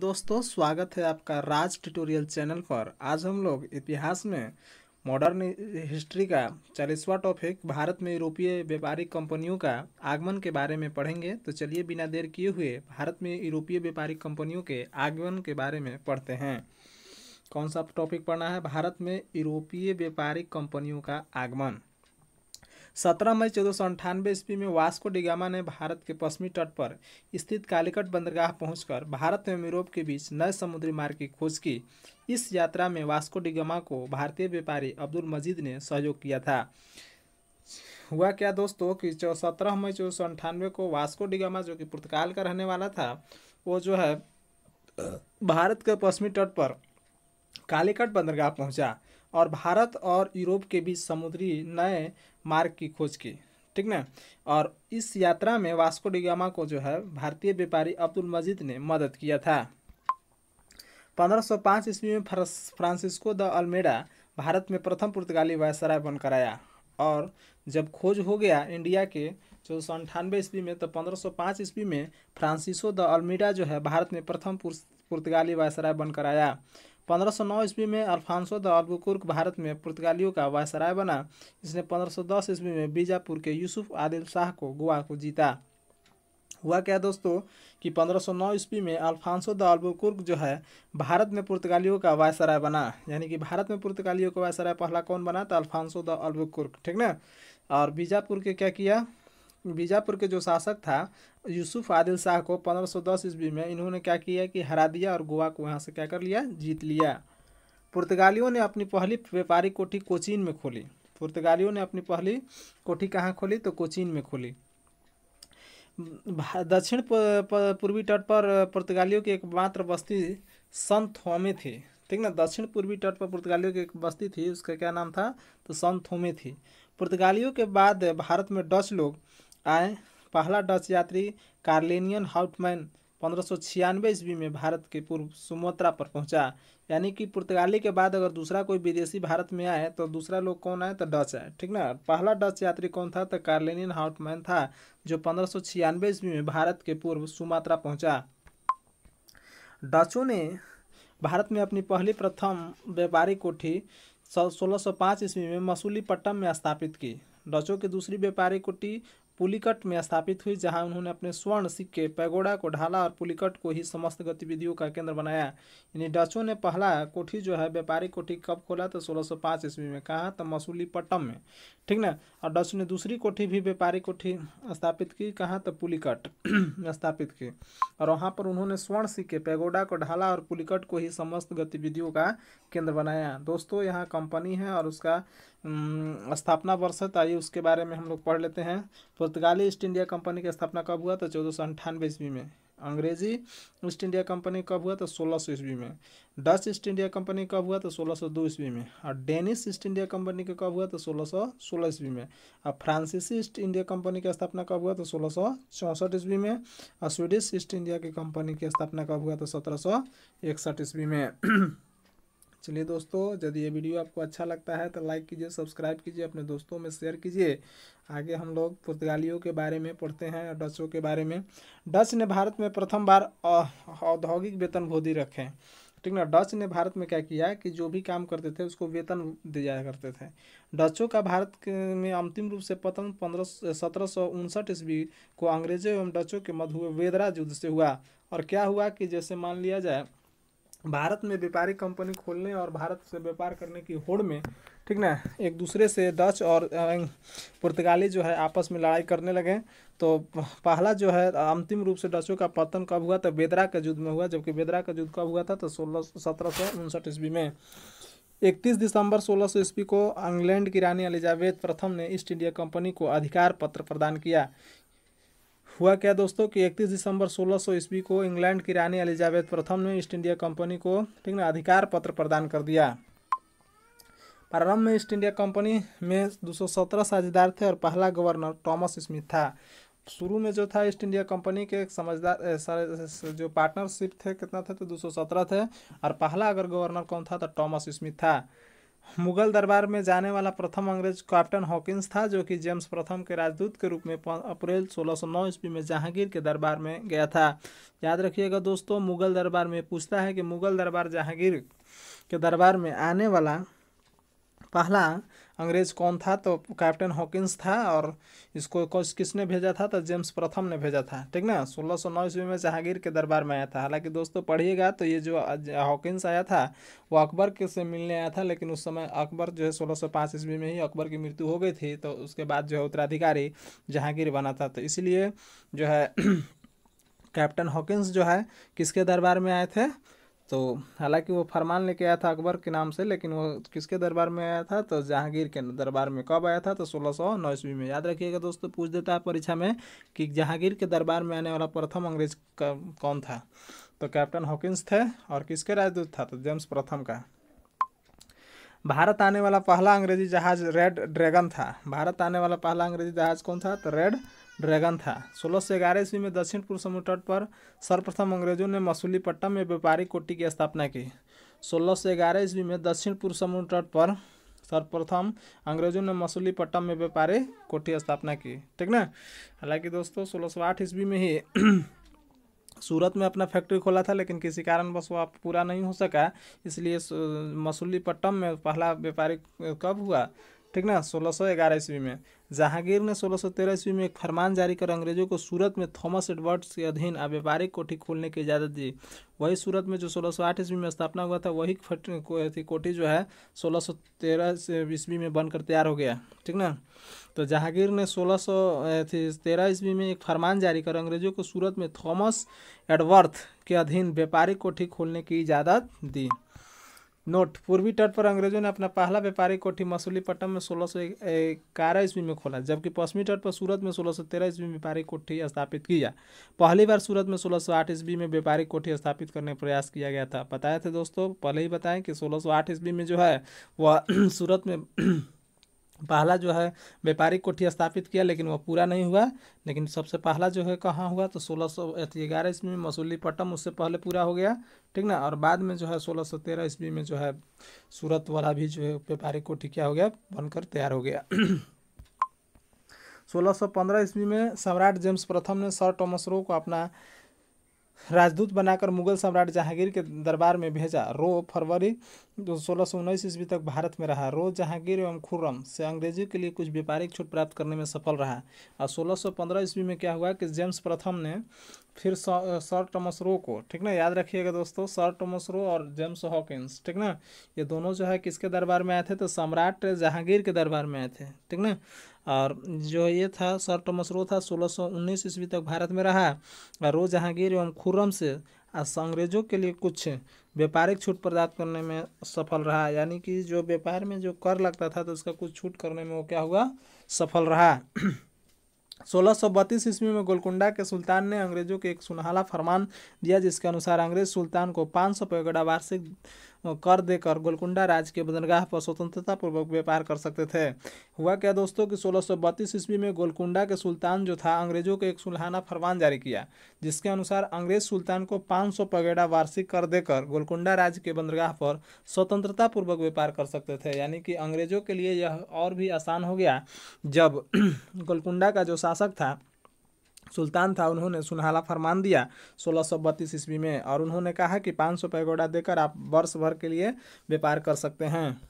दोस्तों, स्वागत है आपका राज ट्यूटोरियल चैनल पर। आज हम लोग इतिहास में मॉडर्न हिस्ट्री का 40वां टॉपिक भारत में यूरोपीय व्यापारिक कंपनियों का आगमन के बारे में पढ़ेंगे। तो चलिए बिना देर किए हुए भारत में यूरोपीय व्यापारिक कंपनियों के आगमन के बारे में पढ़ते हैं। कौन सा टॉपिक पढ़ना है? भारत में यूरोपीय व्यापारिक कंपनियों का आगमन। 17 मई 1498 ईस्वी में वास्को डी गामा ने भारत के पश्चिमी तट पर स्थित कालीकट बंदरगाह पहुंचकर भारत एवं यूरोप के बीच नए समुद्री मार्ग की खोज की। इस यात्रा में वास्को डी गामा को भारतीय व्यापारी अब्दुल मजीद ने सहयोग किया था। हुआ क्या दोस्तों कि 17 मई 1498 को वास्को डी गामा, जो कि पुर्तगाल का रहने वाला था, वो जो है भारत के पश्चिमी तट पर कालीकट बंदरगाह पहुंचा और भारत और यूरोप के बीच समुद्री नए मार्ग की खोज की। ठीक ना। और इस यात्रा में वास्को डी गामा को जो है भारतीय व्यापारी अब्दुल मजीद ने मदद किया था। 1505 ईस्वी में फ्रांसिस्को द अल्मेडा भारत में प्रथम पुर्तगाली वायसराय बनकर आया। और जब खोज हो गया इंडिया के 1498 ईस्वी में, तो 1505 ईस्वी में फ्रांसिस्को द अल्मेडा जो है भारत में प्रथम पुर्तगाली वायसराय बनकर आया। 1509 ईस्वी में अल्फांसो द अल्बुकुर्क भारत में पुर्तगालियों का वायसराय बना। इसने 1510 ईस्वी में बीजापुर के यूसुफ आदिल शाह को गोवा को जीता। हुआ क्या दोस्तों कि 1509 ईस्वी में अल्फांसो द अल्बुकुर्क जो है भारत में पुर्तगालियों का वायसराय बना। यानी कि भारत में पुर्तगालियों का वायसराय पहला कौन बना? तो अल्फांसो द अल्बुकुर्क। ठीक ना। और बीजापुर के क्या किया? बीजापुर के जो शासक था यूसुफ आदिल शाह को 1510 ईस्वी में इन्होंने क्या किया कि हरा दिया और गोवा को यहाँ से क्या कर लिया? जीत लिया। पुर्तगालियों ने अपनी पहली व्यापारिक कोठी कोचीन में खोली। पुर्तगालियों ने अपनी पहली कोठी कहाँ खोली? तो कोचीन में खोली। दक्षिण पूर्वी तट पर पुर्तगालियों की एकमात्र बस्ती सन थोमे थी। ठीक ना। दक्षिण पूर्वी तट पर पुर्तगालियों की एक बस्ती थी, उसका क्या नाम था? तो सन थोमे थी। पुर्तगालियों के बाद भारत में डच लोग आए। पहला डच यात्री कार्लेनियन हाउटमैन 1596 ईस्वी में भारत के पूर्व सुमात्रा पर पहुंचा। यानी कि पुर्तगाली के बाद अगर दूसरा कोई विदेशी भारत में आए तो दूसरा लोग कौन आए? तो डच आए। ठीक ना। पहला डच यात्री कौन था? तो कार्लेनियन हाउटमैन था, जो 1596 ईस्वी में भारत के पूर्व सुमात्रा पहुंचा। डचों ने भारत में अपनी पहली प्रथम व्यापारिक कोठी 1605 ईस्वी में मसूलीपट्टनम में स्थापित की। डचों की दूसरी व्यापारिक कोठी पुलिकट में स्थापित हुई, जहां उन्होंने अपने स्वर्ण सिक्के पैगोडा को ढाला और पुलिकट को ही समस्त गतिविधियों का केंद्र बनाया। यानी डचों ने पहला कोठी जो है व्यापारिक कोठी कब खोला? तो 1605 ईस्वी में। कहा? तो मसूलीपट्टनम में। ठीक ना। और डच ने दूसरी कोठी भी व्यापारिक कोठी स्थापित की। कहाँ? तो पुलिकट में स्थापित की। और वहाँ पर उन्होंने स्वर्ण सिक्के पैगोडा को ढाला और पुलिकट को ही समस्त गतिविधियों का केंद्र बनाया। दोस्तों, यहाँ कंपनी है और उसका स्थापना वर्ष है, आइए उसके बारे में हम लोग पढ़ लेते हैं। पुर्तगाली ईस्ट इंडिया कंपनी की स्थापना कब हुआ? तो 1498 ईस्वी में। अंग्रेजी ईस्ट इंडिया कंपनी कब हुआ? तो 1600 ईस्वी में। डच ईस्ट इंडिया कंपनी कब हुआ? तो 1602 ईस्वी में। और डेनिश ईस्ट इंडिया कंपनी का कब हुआ? तो 1616 ईस्वी में। और फ्रांसीसी ईस्ट इंडिया कंपनी की स्थापना कब हुआ? तो 1664 ईस्वी में। और स्वीडिश ईस्ट इंडिया की कंपनी की स्थापना कब हुआ? तो 1761 ईस्वी में। चलिए दोस्तों, यदि ये वीडियो आपको अच्छा लगता है तो लाइक कीजिए, सब्सक्राइब कीजिए, अपने दोस्तों में शेयर कीजिए। आगे हम लोग पुर्तगालियों के बारे में पढ़ते हैं और डचों के बारे में। डच ने भारत में प्रथम बार औद्योगिक वेतन भोधी रखे। ठीक ना। डच ने भारत में क्या किया कि जो भी काम करते थे उसको वेतन दिया करते थे। डचों का भारत में अंतिम रूप से पतन 1759 ईस्वी को अंग्रेजों एवं डचों के मध्य हुए वेदरा युद्ध से हुआ। और क्या हुआ कि जैसे मान लिया जाए भारत में व्यापारिक कंपनी खोलने और भारत से व्यापार करने की होड़ में, ठीक ना, एक दूसरे से डच और पुर्तगाली जो है आपस में लड़ाई करने लगे। तो पहला जो है अंतिम रूप से डचों का पतन कब हुआ? तो वेदरा के युद्ध में हुआ। जबकि वेदरा का युद्ध कब हुआ था? तो 1759 ईस्वी में। 31 दिसंबर 1600 ईस्वी को इंग्लैंड की रानी एलिजाबेथ प्रथम ने ईस्ट इंडिया कंपनी को अधिकार पत्र प्रदान किया। हुआ क्या दोस्तों कि 31 दिसंबर 1600 ईस्वी को इंग्लैंड की रानी एलिजाबेथ प्रथम ने ईस्ट इंडिया कंपनी को, ठीक ना, अधिकार पत्र प्रदान कर दिया। प्रारंभ में ईस्ट इंडिया कंपनी में 217 साझेदार थे और पहला गवर्नर टॉमस स्मिथ था। शुरू में जो था ईस्ट इंडिया कंपनी के समझदार जो पार्टनरशिप थे कितना थे? तो 217 थे। और पहला अगर गवर्नर कौन था? तो टॉमस स्मिथ था। मुगल दरबार में जाने वाला प्रथम अंग्रेज कैप्टन हॉकिंस था, जो कि जेम्स प्रथम के राजदूत के रूप में अप्रैल 1609 ईस्वी में जहांगीर के दरबार में गया था। याद रखिएगा दोस्तों, मुगल दरबार में पूछता है कि मुगल दरबार जहांगीर के दरबार में आने वाला पहला अंग्रेज कौन था, तो कैप्टन हॉकिंस था। और इसको किसने भेजा था, तो जेम्स प्रथम ने भेजा था, ठीक ना। 1609 ईस्वी में जहांगीर के दरबार में आया था। हालांकि दोस्तों पढ़िएगा तो ये जो हॉकिंस आया था वो अकबर के से मिलने आया था, लेकिन उस समय अकबर जो है 1605 ईस्वी में ही अकबर की मृत्यु हो गई थी, तो उसके बाद जो है उत्तराधिकारी जहांगीर बना था। तो इसलिए जो है कैप्टन हॉकिंस जो है किसके दरबार में आए थे, तो हालांकि वो फरमान लेके आया था अकबर के नाम से, लेकिन वो किसके दरबार में आया था, तो जहांगीर के दरबार में। कब आया था, तो 1609 ईस्वी में। याद रखिएगा दोस्तों, पूछ देता है परीक्षा में कि जहांगीर के दरबार में आने वाला प्रथम अंग्रेज कौन था, तो कैप्टन हॉकिंस थे। और किसके राजदूत था, तो जेम्स प्रथम का। भारत आने वाला पहला अंग्रेजी जहाज रेड ड्रैगन था। भारत आने वाला पहला अंग्रेजी जहाज कौन था, तो रेड ड्रैगन था। 1611 ईस्वी में दक्षिण पूर्व समुद्र तट पर सर्वप्रथम अंग्रेजों ने मसूलीपट्टनम में व्यापारिक कोठी की स्थापना की। 1611 ईस्वी में दक्षिण पूर्व समुद्र तट पर सर्वप्रथम अंग्रेजों ने मसूलीपट्टनम में व्यापारिक कोठी स्थापना की, ठीक ना। हालांकि दोस्तों 1608 ईस्वी में ही सूरत में अपना फैक्ट्री खोला था, लेकिन किसी कारणवश वो पूरा नहीं हो सका, इसलिए मसूलीपट्टनम में पहला व्यापारिक कब हुआ, ठीक ना, 1611 ईस्वी में। जहांगीर ने 1613 ईस्वी में एक फरमान जारी कर अंग्रेजों को सूरत में थॉमस एडवर्ड्स के अधीन व्यापारिक कोठी खोलने की इजाज़त दी। वही सूरत में जो 1608 ईस्वी में स्थापना हुआ था, वही कोठी जो है 1613 ईस्वी में बनकर तैयार हो गया, ठीक ना। तो जहांगीर ने 1613 ईस्वी में एक फरमान जारी कर अंग्रेजों को सूरत में थॉमस एडवर्थ के अधीन व्यापारिक कोठी खोलने की इजाज़त दी। नोट: पूर्वी तट पर अंग्रेजों ने अपना पहला व्यापारिक कोठी मसूलीपट्टनम में 1611 ईस्वी में खोला, जबकि पश्चिमी तट पर सूरत में 1613 ईस्वी में व्यापारिक कोठी स्थापित किया। पहली बार सूरत में 1608 ईस्वी में व्यापारिक कोठी स्थापित करने का प्रयास किया गया था। बताए थे दोस्तों, पहले ही बताएं कि 1608 ईस्वी में जो है वह सूरत में पहला जो है व्यापारिक कोठी स्थापित किया, लेकिन वह पूरा नहीं हुआ। लेकिन सबसे पहला जो है कहाँ हुआ, तो 1611 ईस्वी में मसूलीपट्टनम, उससे पहले पूरा हो गया, ठीक ना। और बाद में जो है 1613 ईस्वी में जो है सूरत वाला भी जो है व्यापारिक कोठी क्या हो गया, बनकर तैयार हो गया। 1615 ईस्वी में सम्राट जेम्स प्रथम ने सर टॉमस रो को अपना राजदूत बनाकर मुगल सम्राट जहांगीर के दरबार में भेजा। रो फरवरी 1619 ईस्वी तक भारत में रहा। रो जहांगीर एवं खुर्रम से अंग्रेजी के लिए कुछ व्यापारिक छूट प्राप्त करने में सफल रहा। और 1615 ईस्वी में क्या हुआ कि जेम्स प्रथम ने फिर सर टॉमस रो को, ठीक ना, याद रखिएगा दोस्तों, सर टॉमस रो और जेम्स हॉकिंस, ठीक ना, ये दोनों जो है किसके दरबार में आए थे, तो सम्राट जहांगीर के दरबार में आए थे, ठीक ना। और जो ये था सर टॉमस रो था 1619 ईस्वी तक भारत में रहा। और रो जहांगीर एवं खुर्रम से अंग्रेजों के लिए कुछ व्यापारिक छूट प्रदान करने में सफल रहा, यानी कि जो व्यापार में जो कर लगता था तो उसका कुछ छूट करने में वो क्या हुआ, सफल रहा। 1632 ईस्वी में गोलकुंडा के सुल्तान ने अंग्रेजों को एक सुनहला फरमान दिया, जिसके अनुसार अंग्रेज सुल्तान को 500 पैगोडा वार्षिक कर देकर गोलकुंडा राज्य के बंदरगाह पर स्वतंत्रता पूर्वक व्यापार कर सकते थे। हुआ क्या दोस्तों कि 1632 ईस्वी में गोलकुंडा के सुल्तान जो था अंग्रेजों को एक सुनहला फरमान जारी किया, जिसके अनुसार अंग्रेज सुल्तान को 500 पैगोडा वार्षिक कर देकर गोलकुंडा राज्य के बंदरगाह पर स्वतंत्रता पूर्वक व्यापार कर सकते थे। यानी कि अंग्रेजों के लिए यह और भी आसान हो गया जब गोलकुंडा का जो शासक था, सुल्तान था, उन्होंने सुनहला फरमान दिया 1632 ईस्वी में, और उन्होंने कहा कि 500 पैगोडा देकर आप वर्ष भर के लिए व्यापार कर सकते हैं।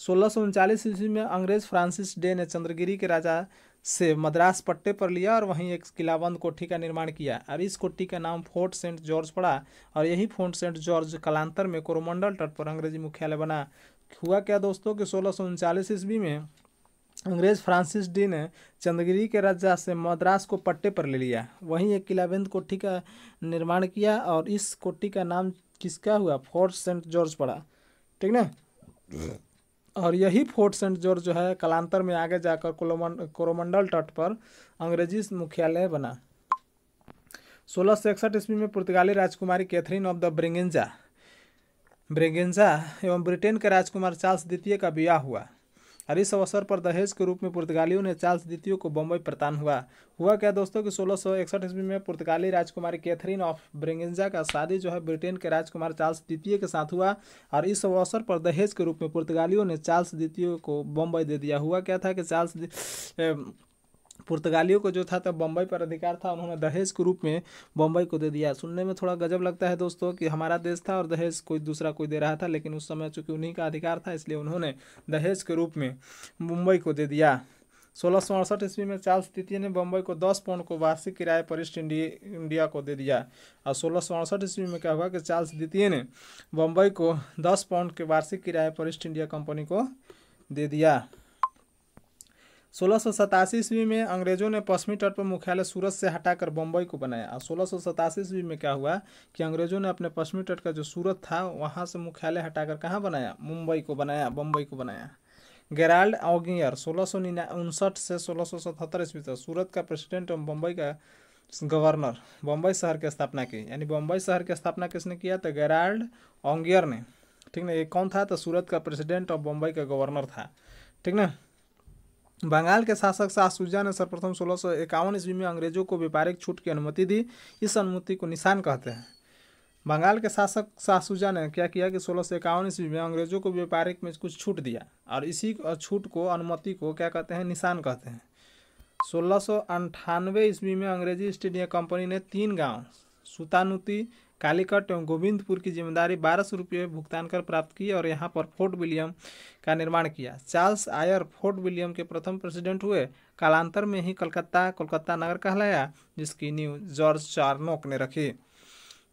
1639 ईस्वी में अंग्रेज फ्रांसिस डे ने चंद्रगिरी के राजा से मद्रास पट्टे पर लिया और वहीं एक किलाबंद कोठी का निर्माण किया। और इस कोठी का नाम फोर्ट सेंट जॉर्ज पड़ा, और यही फोर्ट सेंट जॉर्ज कालांतर में कोरोमंडल तट पर अंग्रेजी मुख्यालय बना। हुआ क्या दोस्तों कि 1639 ईस्वी में अंग्रेज फ्रांसिस डी ने चंद्रगिरी के राजा से मद्रास को पट्टे पर ले लिया, वहीं एक किलाबंद कोठी का निर्माण किया, और इस कोठी का नाम किसका हुआ, फोर्ट सेंट जॉर्ज पड़ा, ठीक ना। और यही फोर्ट सेंट जॉर्ज जो है कालांतर में आगे जाकर कोरोमंडल तट पर अंग्रेजी मुख्यालय बना। 1661 ईस्वी में पुर्तगाली राजकुमारी कैथरीन ऑफ द ब्रेगेंजा एवं ब्रिटेन के राजकुमार चार्ल्स द्वितीय का विवाह हुआ। और इस अवसर पर दहेज के रूप में पुर्तगालियों ने चार्ल्स द्वितीय को बम्बई प्रदान हुआ क्या दोस्तों कि 1661 ईस्वी में पुर्तगाली राजकुमारी कैथरीन ऑफ ब्रेगेंजा का शादी जो है ब्रिटेन के राजकुमार चार्ल्स द्वितीय के साथ हुआ, और इस अवसर पर दहेज के रूप में पुर्तगालियों ने चार्ल्स द्वितीय को बम्बई दे दिया। हुआ क्या था कि पुर्तगालियों को जो था तब बम्बई पर अधिकार था, उन्होंने दहेज के रूप में बम्बई को दे दिया। सुनने में थोड़ा गजब लगता है दोस्तों कि हमारा देश था और दहेज कोई दूसरा कोई दे रहा था, लेकिन उस समय चूंकि उन्हीं का अधिकार था इसलिए उन्होंने दहेज के रूप में मुंबई को दे दिया। 1668 ईस्वी में चार्ल्स द्वितीय ने बम्बई को 10 पाउंड को वार्षिक किराए पर ईस्ट इंडिया को दे दिया। और 1668 ईस्वी में क्या हुआ कि चार्ल्स द्वितीय ने बम्बई को 10 पाउंड के वार्षिक किराए पर ईस्ट इंडिया कंपनी को दे दिया। 1687 ईस्वी में अंग्रेजों ने पश्चिमी तट पर मुख्यालय सूरत से हटाकर बम्बई को बनाया। और 1687 ईस्वी में क्या हुआ कि अंग्रेजों ने अपने पश्चिमी तट का जो सूरत था वहां से मुख्यालय हटाकर कहाँ बनाया, मुंबई को बनाया, बम्बई को बनाया। गेराल्ड ऑगियर 1659 से 1677 ईस्वी तक सूरत का प्रेसिडेंट और बम्बई का गवर्नर बम्बई शहर की स्थापना की। यानी बम्बई शहर की स्थापना किसने किया, तो गेराल्ड ऑगियर ने। ठीक ना, ये कौन था, तो सूरत का प्रेसिडेंट और बम्बई का गवर्नर था। ठीक ना। बंगाल के शासक शाह शुजा ने सर्वप्रथम 1651 ईस्वी में अंग्रेजों को व्यापारिक छूट की अनुमति दी। इस अनुमति को निशान कहते हैं। बंगाल के शासक शाह शुजा ने क्या किया कि 1651 ईस्वी में अंग्रेजों को व्यापारिक में कुछ छूट दिया, और इसी छूट को, अनुमति को क्या कहते हैं, निशान कहते हैं। 1698 ईस्वी में अंग्रेजी ईस्ट इंडिया कंपनी ने 3 गांव सुतानुती, कालीकट एवं गोविंदपुर की जिम्मेदारी 1200 रुपये भुगतान कर प्राप्त की और यहाँ पर फोर्ट विलियम का निर्माण किया। चार्ल्स आयर फोर्ट विलियम के प्रथम प्रेसिडेंट हुए। कालांतर में ही कोलकाता नगर कहलाया, जिसकी नींव जॉर्ज चार्नोक ने रखी।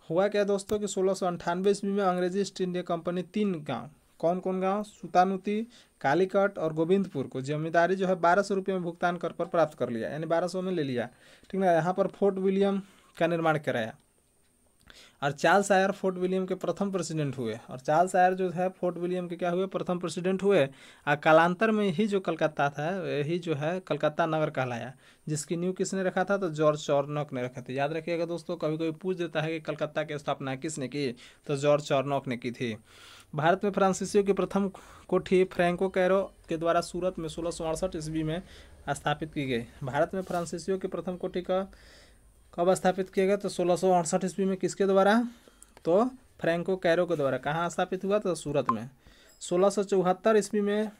हुआ क्या दोस्तों कि 1698 ईस्वी में अंग्रेजी ईस्ट इंडिया कंपनी 3 गाँव, कौन कौन गाँव, सुतानुती, कालीकट और गोविंदपुर को जिम्मेदारी जो है 1200 रुपये में भुगतान कर पर प्राप्त कर लिया, यानी 1200 में ले लिया। ठीक ना। यहाँ पर फोर्ट विलियम का निर्माण कराया, और चार्ल्स आयर फोर्ट विलियम के प्रथम प्रेसिडेंट हुए। और चार्ल्स आयर जो है फोर्ट विलियम के क्या हुए, प्रथम प्रेसिडेंट हुए। और कालांतर में ही जो कलकत्ता था यही जो है कलकत्ता नगर कहलाया, जिसकी नींव किसने रखा था, तो जॉर्ज चार्नोक ने रखा था। याद रखिएगा दोस्तों, कभी कभी पूछ देता है कि कलकत्ता की स्थापना किसने की, तो जॉर्ज चार्नोक ने की थी। भारत में फ्रांसीसियों की प्रथम कोठी फ्रैंको कैरो के द्वारा सूरत में 1668 ईस्वी में स्थापित की गई। भारत में फ्रांसीसियों की प्रथम कोठी का कब स्थापित किया गया, तो 1668 ईस्वी में किसके द्वारा, तो फ्रैंको कैरो के द्वारा। कहाँ स्थापित हुआ, तो सूरत में। 1674 ईस्वी में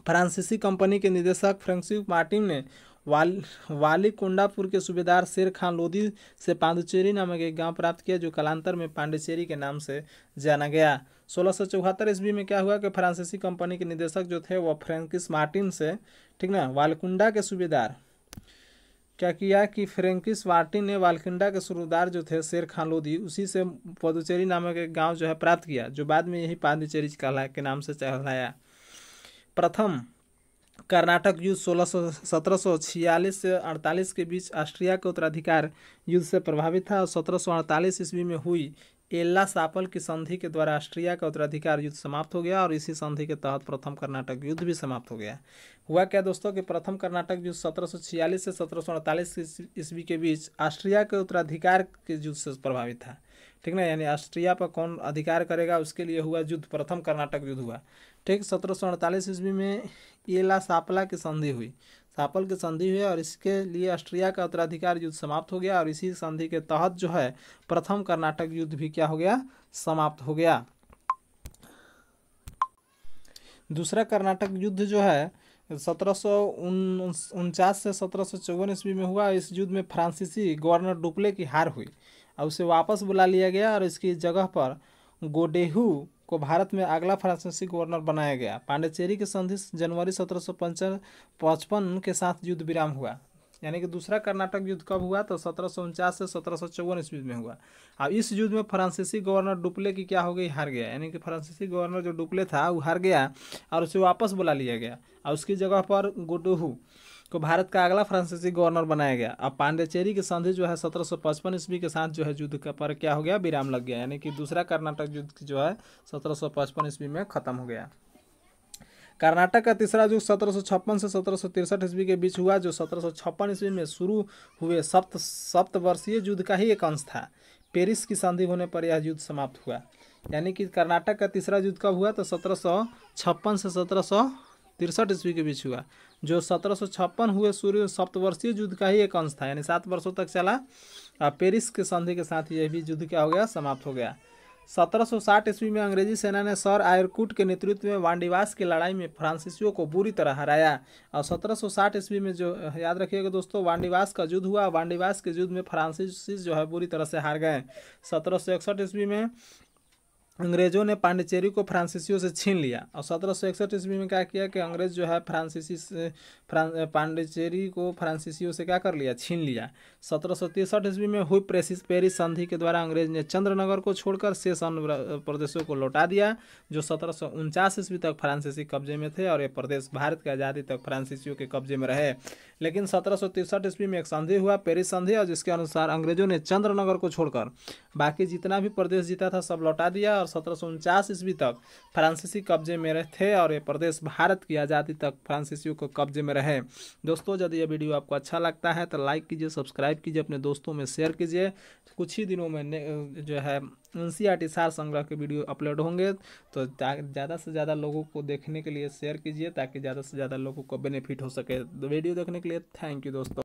फ्रांसीसी कंपनी के निदेशक फ्रेंसिस मार्टिन ने वाली कुंडापुर के सूबेदार शेर खान लोदी से पांडिचेरी नामक एक गांव प्राप्त किया, जो कालांतर में पांडिचेरी के नाम से जाना गया। 1674 ईस्वी में क्या हुआ कि फ्रांसीसी कंपनी के निदेशक जो थे वो फ्रेंकिस मार्टिन से, ठीक ना, वालकुंडा के सूबेदार क्या किया कि फ्रेंकिस मार्टिन ने वालकुंडा के सूबेदार जो थे शेर खान लोदी, उसी से पुदुचेरी नामक एक गांव जो है प्राप्त किया, जो बाद में यही पांडिचेरी के नाम से कहलाया। प्रथम कर्नाटक युद्ध 1746 से 48 के बीच ऑस्ट्रिया के उत्तराधिकार युद्ध से प्रभावित था, और 1748 ईस्वी में हुई एल्ला सापल की संधि के द्वारा ऑस्ट्रिया का उत्तराधिकार युद्ध समाप्त हो गया, और इसी संधि के तहत प्रथम कर्नाटक युद्ध भी समाप्त हो गया। हुआ क्या दोस्तों कि प्रथम कर्नाटक युद्ध 1746 से 1748 ईस्वी के बीच ऑस्ट्रिया के उत्तराधिकार के युद्ध से प्रभावित था। ठीक ना, यानी ऑस्ट्रिया पर कौन अधिकार करेगा उसके लिए हुआ युद्ध, प्रथम कर्नाटक युद्ध हुआ। ठीक, 1748 ईस्वी में एला सापला की संधि हुई, सापल की संधि हुई, और इसके लिए ऑस्ट्रिया का उत्तराधिकार युद्ध समाप्त हो गया, और इसी संधि के तहत जो है प्रथम कर्नाटक युद्ध भी क्या हो गया, समाप्त हो गया। दूसरा कर्नाटक युद्ध जो है 1749 से 1754 ईस्वी में हुआ। इस युद्ध में फ्रांसीसी गवर्नर डुप्ले की हार हुई और उसे वापस बुला लिया गया, और इसकी जगह पर गोडेहू को भारत में अगला फ्रांसीसी गवर्नर बनाया गया। पांडिचेरी की संधि जनवरी 1755 के साथ युद्ध विराम हुआ। यानी कि दूसरा कर्नाटक युद्ध कब हुआ, तो 1749 से 1754 ईस्वी में हुआ। अब इस युद्ध में फ्रांसीसी गवर्नर डुप्ले की क्या हो गई, हार गया। यानी कि फ्रांसीसी गवर्नर जो डुप्ले था वो हार गया और उसे वापस बुला लिया गया, और उसकी जगह पर गोडोहू को भारत का अगला फ्रांसीसी गवर्नर बनाया गया। अब पांडिचेरी की संधि जो है 1755 ईस्वी के साथ जो है युद्ध का पर क्या हो गया, विराम लग गया। यानी कि दूसरा कर्नाटक युद्ध जो है 1755 ईस्वी में खत्म हो गया। कर्नाटक का तीसरा युद्ध 1756 से 1763 ईस्वी के बीच हुआ, जो 1756 ईस्वी में शुरू हुए सप्तवर्षीय युद्ध का ही एक अंश था। पेरिस की संधि होने पर यह युद्ध समाप्त हुआ। यानी कि कर्नाटक का तीसरा युद्ध कब हुआ, तो 1756 से 1763 ईस्वी के बीच हुआ, जो 1756 हुए सूर्य सप्तवर्षीय युद्ध का ही एक अंश था, यानी 7 वर्षों तक चला। पेरिस के संधि के साथ यह भी युद्ध क्या हो गया, समाप्त हो गया। 1760 ईस्वी में अंग्रेजी सेना ने सर आयरकुट के नेतृत्व में वांडीवास की लड़ाई में फ्रांसीसियों को बुरी तरह हराया। और 1760 ईस्वी में जो याद रखिएगा दोस्तों, वांडीवास का युद्ध हुआ। वांडीवास के युद्ध में फ्रांसीसी जो है बुरी तरह से हार गए। 1761 ईस्वी में अंग्रेजों ने पांडिचेरी को फ्रांसीसियों से छीन लिया। और 1761 ईस्वी में क्या किया कि अंग्रेज जो है पांडिचेरी को फ्रांसीसियों से क्या कर लिया, छीन लिया। 1763 ईस्वी में हुई पेरिस संधि के द्वारा अंग्रेज ने चंद्रनगर को छोड़कर शेष अन्य प्रदेशों को लौटा दिया, जो 1749 ईस्वी तक फ्रांसीसी कब्जे में थे, और ये प्रदेश भारत की आज़ादी तक फ्रांसीसियों के कब्जे में रहे। लेकिन 1763 ईस्वी में एक संधि हुआ, पेरिस संधि, और जिसके अनुसार अंग्रेजों ने चंद्रनगर को छोड़कर बाकी जितना भी प्रदेश जीता था सब लौटा दिया, और 1749 ईस्वी तक फ्रांसीसी कब्जे में रहे थे, और ये प्रदेश भारत की आज़ादी तक फ्रांसीसियों को कब्जे में रहे। दोस्तों, यदि ये वीडियो आपको अच्छा लगता है तो लाइक कीजिए, सब्सक्राइब कीजिए, अपने दोस्तों में शेयर कीजिए। कुछ ही दिनों में जो है NCERT सार संग्रह के वीडियो अपलोड होंगे, तो ज़्यादा से ज़्यादा लोगों को देखने के लिए शेयर कीजिए, ताकि ज़्यादा से ज़्यादा लोगों को बेनिफिट हो सके। वीडियो देखने के लिए थैंक यू दोस्तों।